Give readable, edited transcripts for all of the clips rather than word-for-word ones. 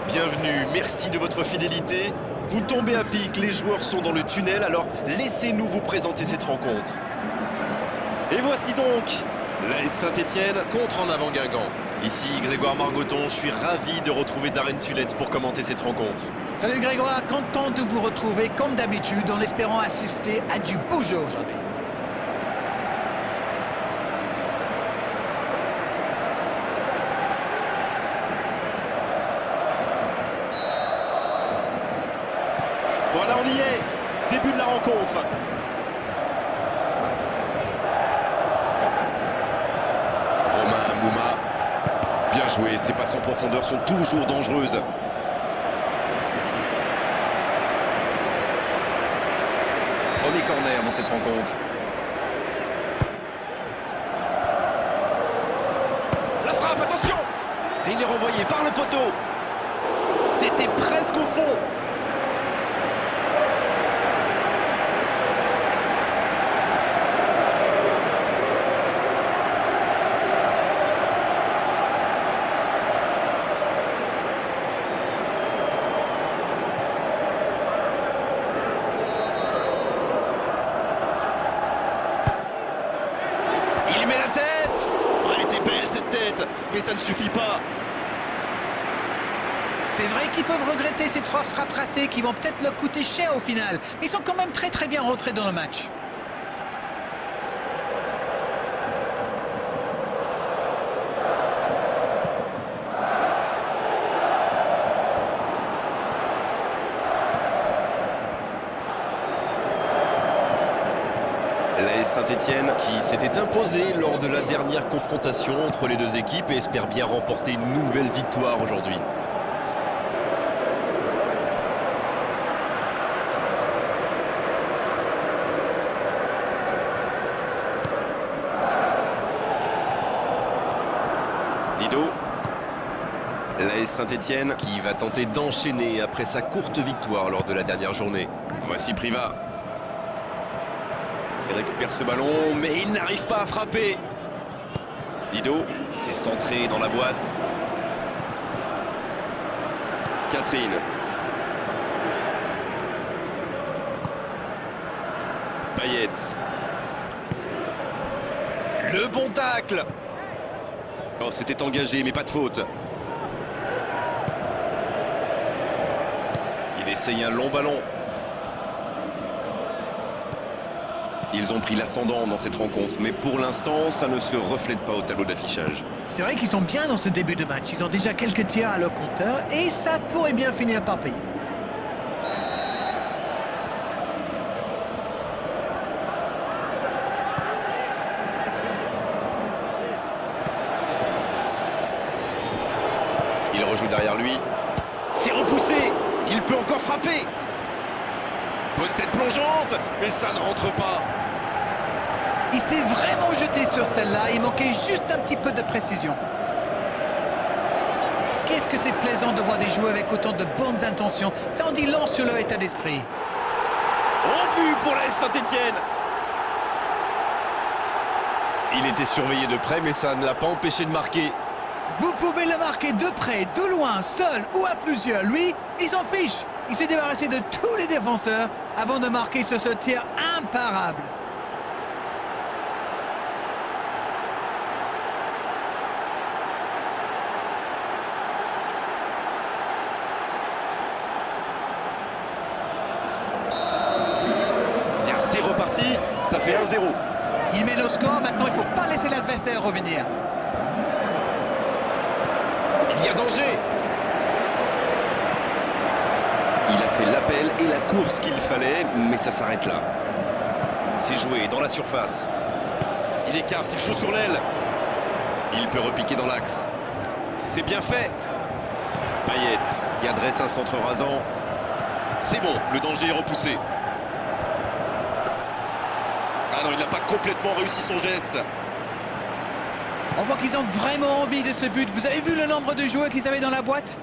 Bienvenue, merci de votre fidélité. Vous tombez à pic, les joueurs sont dans le tunnel, alors laissez-nous vous présenter cette rencontre. Et voici donc l'AS Saint-Etienne contre en avant Guingamp. Ici Grégoire Margoton, je suis ravi de retrouver Darren Tulette pour commenter cette rencontre. Salut Grégoire, content de vous retrouver comme d'habitude en espérant assister à du beau jeu aujourd'hui. Voilà, on y est. Début de la rencontre. Romain Mouma. Bien joué, ses passes en profondeur sont toujours dangereuses. Premier corner dans cette rencontre. La frappe, attention! Et il est renvoyé par le poteau. C'était presque au fond. Il met la tête! Oh, elle était belle cette tête, mais ça ne suffit pas. C'est vrai qu'ils peuvent regretter ces 3 frappes ratées qui vont peut-être leur coûter cher au final. Mais ils sont quand même très bien rentrés dans le match. L'AS Saint-Etienne qui s'était imposé lors de la dernière confrontation entre les deux équipes et espère bien remporter une nouvelle victoire aujourd'hui. Dido. L'AS Saint-Etienne qui va tenter d'enchaîner après sa courte victoire lors de la dernière journée. Voici Priva. Il récupère ce ballon, mais il n'arrive pas à frapper. Dido, c'est centré dans la boîte. Catherine. Payet. Le bon tacle. Oh, c'était engagé, mais pas de faute. Il essaye un long ballon. Ils ont pris l'ascendant dans cette rencontre, mais pour l'instant, ça ne se reflète pas au tableau d'affichage. C'est vrai qu'ils sont bien dans ce début de match. Ils ont déjà quelques tirs à leur compteur et ça pourrait bien finir par payer. Il rejoue derrière lui. C'est repoussé. Il peut encore frapper. Bonne tête plongeante, mais ça ne rentre pas. Il s'est vraiment jeté sur celle-là. Il manquait juste un petit peu de précision. Qu'est-ce que c'est plaisant de voir des joueurs avec autant de bonnes intentions. Ça en dit long sur leur état d'esprit. Au but pour l'AS Saint-Etienne. Il était surveillé de près, mais ça ne l'a pas empêché de marquer. Vous pouvez le marquer de près, de loin, seul ou à plusieurs. Lui, il s'en fiche. Il s'est débarrassé de tous les défenseurs avant de marquer sur ce tir imparable. Bien, c'est reparti. Ça fait 1-0. Il mène au score. Maintenant, il ne faut pas laisser l'adversaire revenir. Il y a danger. Il a fait l'appel et la course qu'il fallait, mais ça s'arrête là. C'est joué dans la surface. Il écarte, il joue sur l'aile. Il peut repiquer dans l'axe. C'est bien fait. Payet qui adresse un centre rasant. C'est bon, le danger est repoussé. Ah non, il n'a pas complètement réussi son geste. On voit qu'ils ont vraiment envie de ce but. Vous avez vu le nombre de joueurs qu'ils avaient dans la boîte?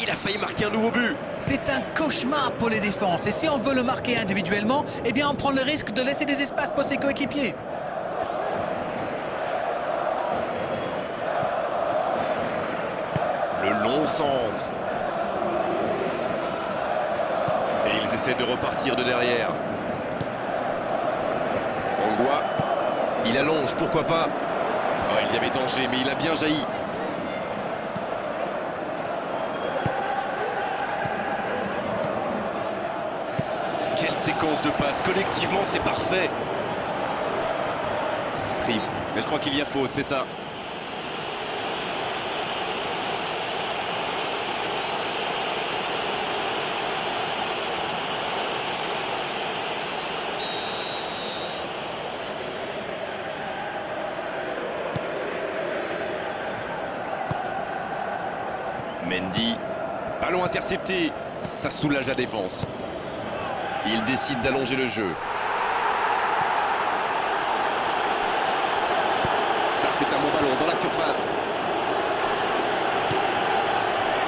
Il a failli marquer un nouveau but. C'est un cauchemar pour les défenses. Et si on veut le marquer individuellement, eh bien on prend le risque de laisser des espaces pour ses coéquipiers. Le long centre. Et ils essaient de repartir de derrière. Angua. Il allonge, pourquoi pas. Oh, il y avait danger, mais il a bien jailli. Quelle séquence de passes. Collectivement, c'est parfait. Rive. Mais je crois qu'il y a faute, c'est ça. Mendy, ballon intercepté, ça soulage la défense. Il décide d'allonger le jeu. Ça, c'est un bon ballon dans la surface.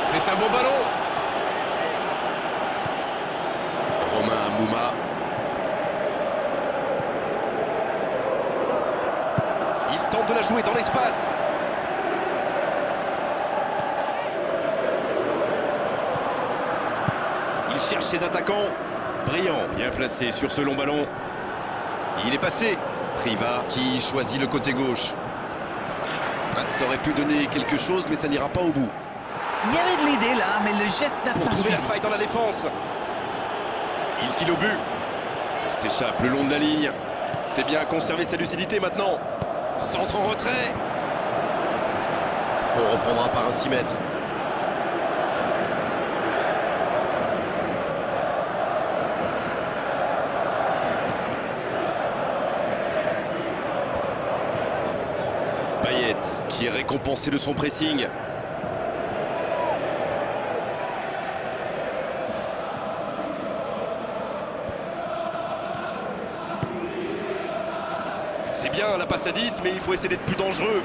C'est un beau ballon. Romain Mouma. Il tente de la jouer dans l'espace. Il cherche ses attaquants. Brillant, bien placé sur ce long ballon. Il est passé. Priva qui choisit le côté gauche. Ça aurait pu donner quelque chose, mais ça n'ira pas au bout. Il y avait de l'idée là, mais le geste n'a pas Pour trouver suivi. la faille dans la défense. Il file au but. Il s'échappe le long de la ligne. C'est bien conserver sa lucidité maintenant. Centre en retrait. On reprendra par un 6 mètres. Payet qui est récompensé de son pressing. C'est bien la passe à 10, mais il faut essayer d'être plus dangereux.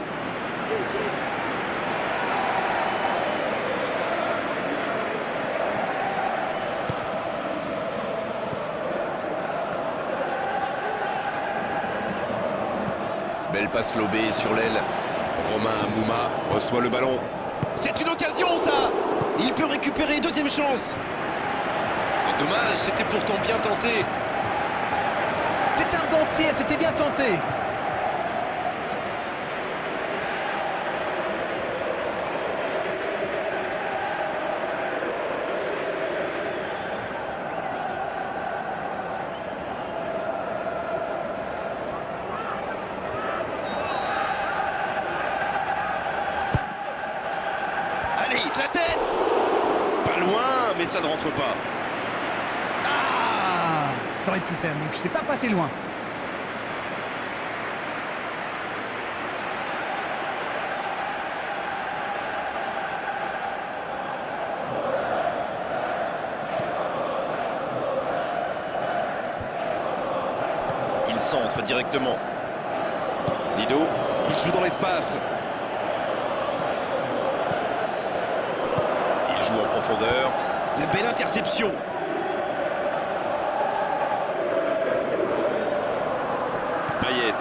Belle passe lobée sur l'aile. Romain Mouma reçoit le ballon. C'est une occasion, ça. Il peut récupérer, deuxième chance. Dommage, c'était pourtant bien tenté. C'est un bon tir, c'était bien tenté. Allez, la tête. Pas loin, mais ça ne rentre pas. Ah, ça aurait pu faire mieux, je sais pas passer loin. Il centre directement. Dido, il joue dans l'espace. Il joue en profondeur. La belle interception. Payet.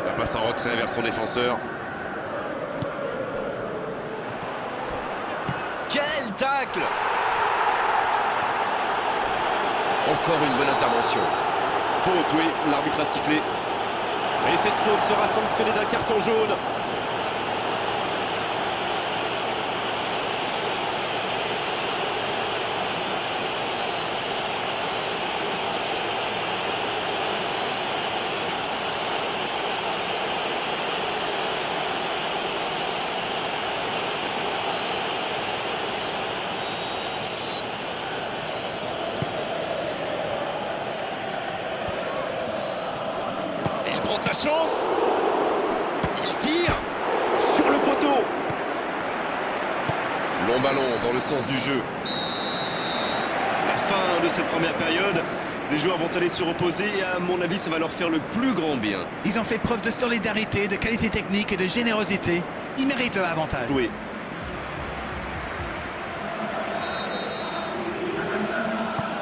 La passe en retrait vers son défenseur. Quel tacle! Encore une bonne intervention. Faute, oui, l'arbitre a sifflé. Et cette faute sera sanctionnée d'un carton jaune. Il prend sa chance. Il tire sur le poteau. Long ballon dans le sens du jeu. La fin de cette première période. Les joueurs vont aller se reposer et à mon avis ça va leur faire le plus grand bien. Ils ont fait preuve de solidarité, de qualité technique et de générosité. Ils méritent leur avantage. Joué.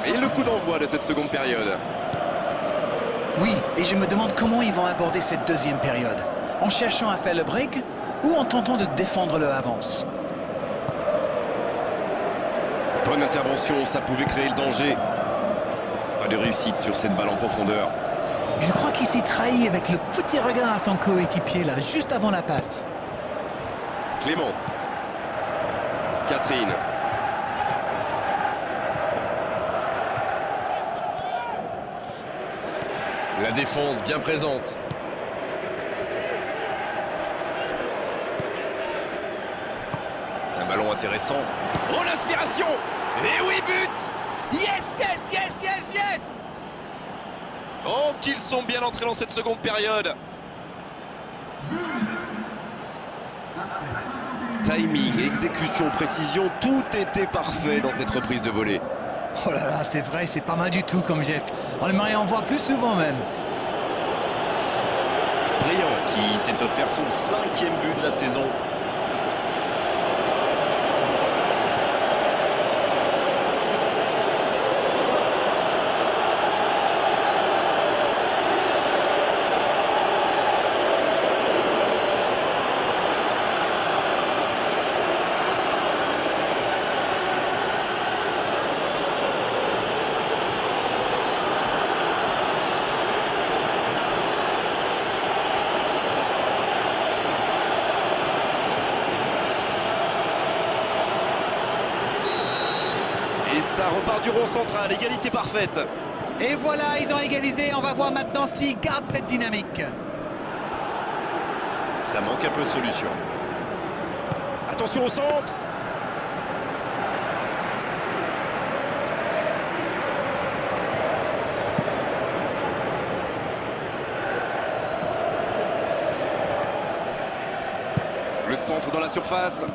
Et le coup d'envoi de cette seconde période. Oui, et je me demande comment ils vont aborder cette deuxième période. En cherchant à faire le break ou en tentant de défendre leur avance. Bonne intervention, ça pouvait créer le danger. Pas de réussite sur cette balle en profondeur. Je crois qu'il s'est trahi avec le petit regard à son coéquipier là, juste avant la passe. Clément. Catherine. La défense bien présente. Un ballon intéressant. Oh, l'inspiration! Et oui, but! Yes, yes, yes, yes, yes! Oh, qu'ils sont bien entrés dans cette seconde période. Timing, exécution, précision, tout était parfait dans cette reprise de volée. Oh là là, c'est vrai, c'est pas mal du tout comme geste. On aimerait en voir plus souvent même. Briand qui s'est offert son 5e but de la saison. Et ça repart du rond central, égalité parfaite. Et voilà, ils ont égalisé. On va voir maintenant s'ils gardent cette dynamique. Ça manque un peu de solution. Attention au centre. Le centre dans la surface.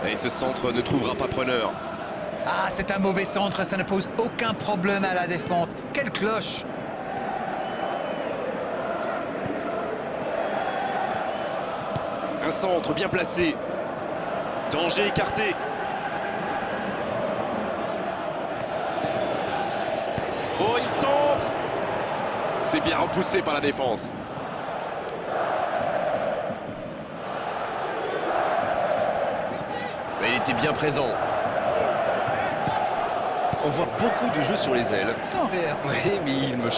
Et ce centre ne trouvera pas preneur. Ah, c'est un mauvais centre, ça ne pose aucun problème à la défense. Quelle cloche! Un centre bien placé. Danger écarté. Oh, il centre. C'est bien repoussé par la défense. Mais il était bien présent. On voit beaucoup de jeux sur les ailes. Sans rire. Oui, mais il me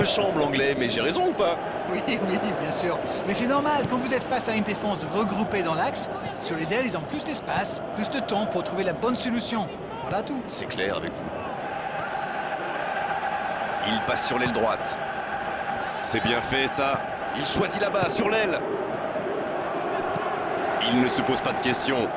chambre l'anglais. Mais j'ai raison ou pas? Oui, oui, bien sûr. Mais c'est normal, quand vous êtes face à une défense regroupée dans l'axe, sur les ailes, ils ont plus d'espace, plus de temps pour trouver la bonne solution. Voilà tout. C'est clair avec vous. Il passe sur l'aile droite. C'est bien fait ça. Il choisit là-bas, sur l'aile. Il ne se pose pas de questions.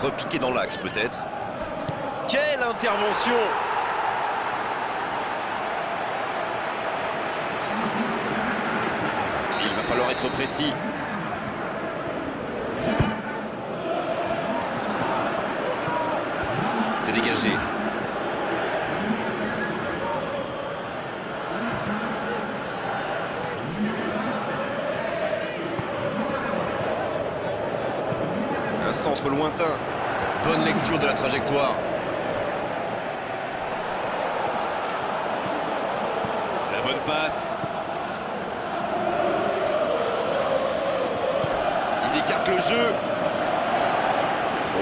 Repiqué dans l'axe peut-être. Quelle intervention! Il va falloir être précis. C'est dégagé. Un centre lointain. Bonne lecture de la trajectoire. La bonne passe. Il écarte le jeu.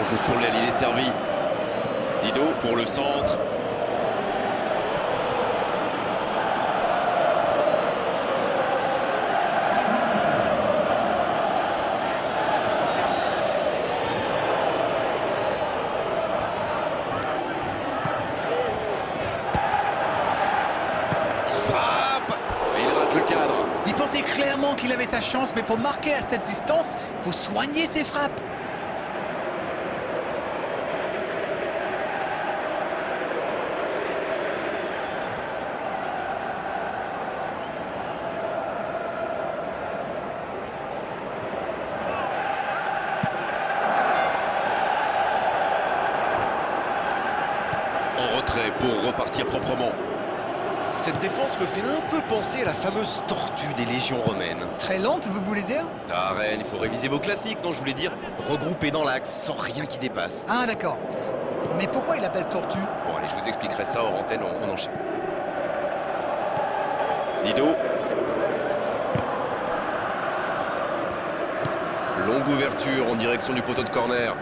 On joue sur l'aile, il est servi. Dido pour le centre. Le cadre. Il pensait clairement qu'il avait sa chance, mais pour marquer à cette distance, il faut soigner ses frappes. En retrait pour repartir proprement. Cette défense me fait un peu penser à la fameuse tortue des légions romaines. Très lente, vous voulez dire? Ah, Rennes, il faut réviser vos classiques, non, je voulais dire regrouper dans l'axe, sans rien qui dépasse. Ah, d'accord. Mais pourquoi il appelle tortue? Bon, allez, je vous expliquerai ça hors antenne, on enchaîne. Dido. Longue ouverture en direction du poteau de corner.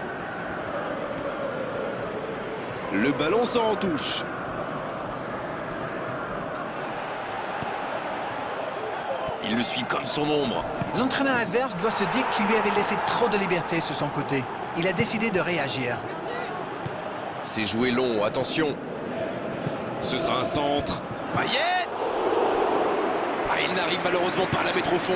Le ballon sort en touche. Il le suit comme son ombre. L'entraîneur adverse doit se dire qu'il lui avait laissé trop de liberté sur son côté. Il a décidé de réagir. C'est joué long, attention. Ce sera un centre. Payet! Ah, il n'arrive malheureusement pas à la mettre au fond.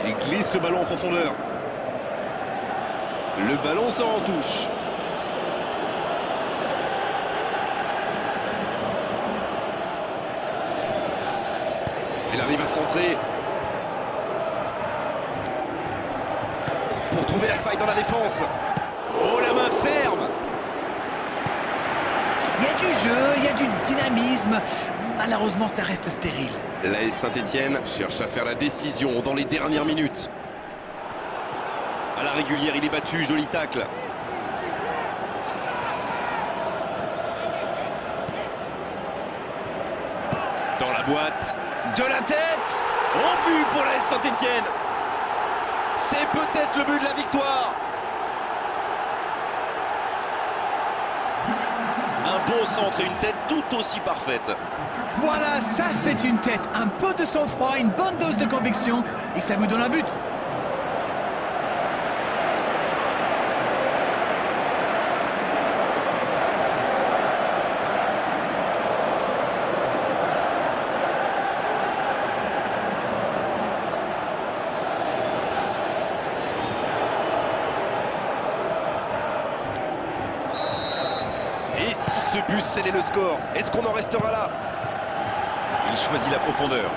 Il glisse le ballon en profondeur. Le ballon sort en touche. Il arrive à centrer. Pour trouver la faille dans la défense. Oh, la main ferme! Il y a du jeu, il y a du dynamisme. Malheureusement, ça reste stérile. L'AS Saint-Etienne cherche à faire la décision dans les dernières minutes. À la régulière, il est battu, joli tacle. Dans la boîte, de la tête! Au but pour l'AS Saint-Etienne! C'est peut-être le but de la victoire! Un bon centre et une tête tout aussi parfaite. Voilà, ça c'est une tête. Un peu de sang-froid, une bonne dose de conviction. Et ça vous donne un but. Et si ce but scellait le score, est-ce qu'on en restera là? Il choisit la profondeur.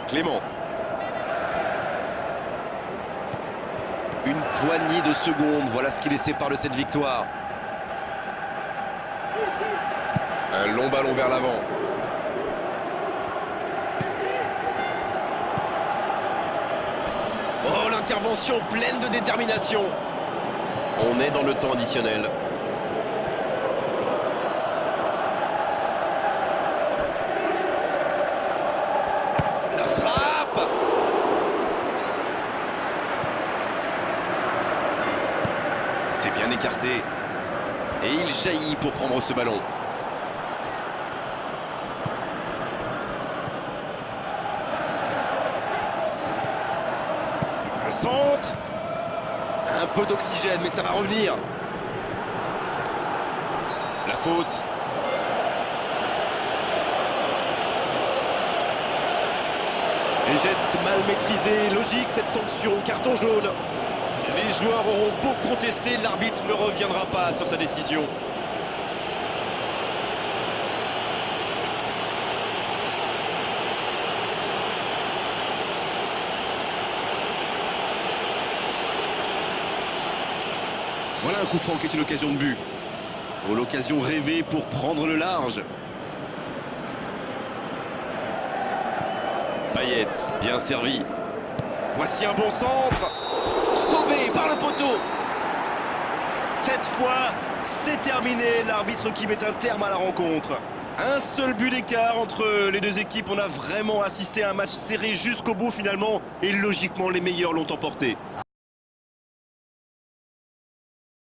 Clément. Une poignée de secondes, voilà ce qui les sépare de cette victoire. Un long ballon vers l'avant. Oh, l'intervention pleine de détermination. On est dans le temps additionnel. La frappe. C'est bien écarté. Et il jaillit pour prendre ce ballon. Centre. Un peu d'oxygène, mais ça va revenir. La faute. Les gestes mal maîtrisés, logique cette sanction, carton jaune. Les joueurs auront beau contester, l'arbitre ne reviendra pas sur sa décision. Voilà un coup franc qui est une occasion de but. Oh, l'occasion rêvée pour prendre le large. Payet, bien servi. Voici un bon centre. Sauvé par le poteau. Cette fois, c'est terminé. L'arbitre qui met un terme à la rencontre. Un seul but d'écart entre les deux équipes. On a vraiment assisté à un match serré jusqu'au bout finalement. Et logiquement, les meilleurs l'ont emporté.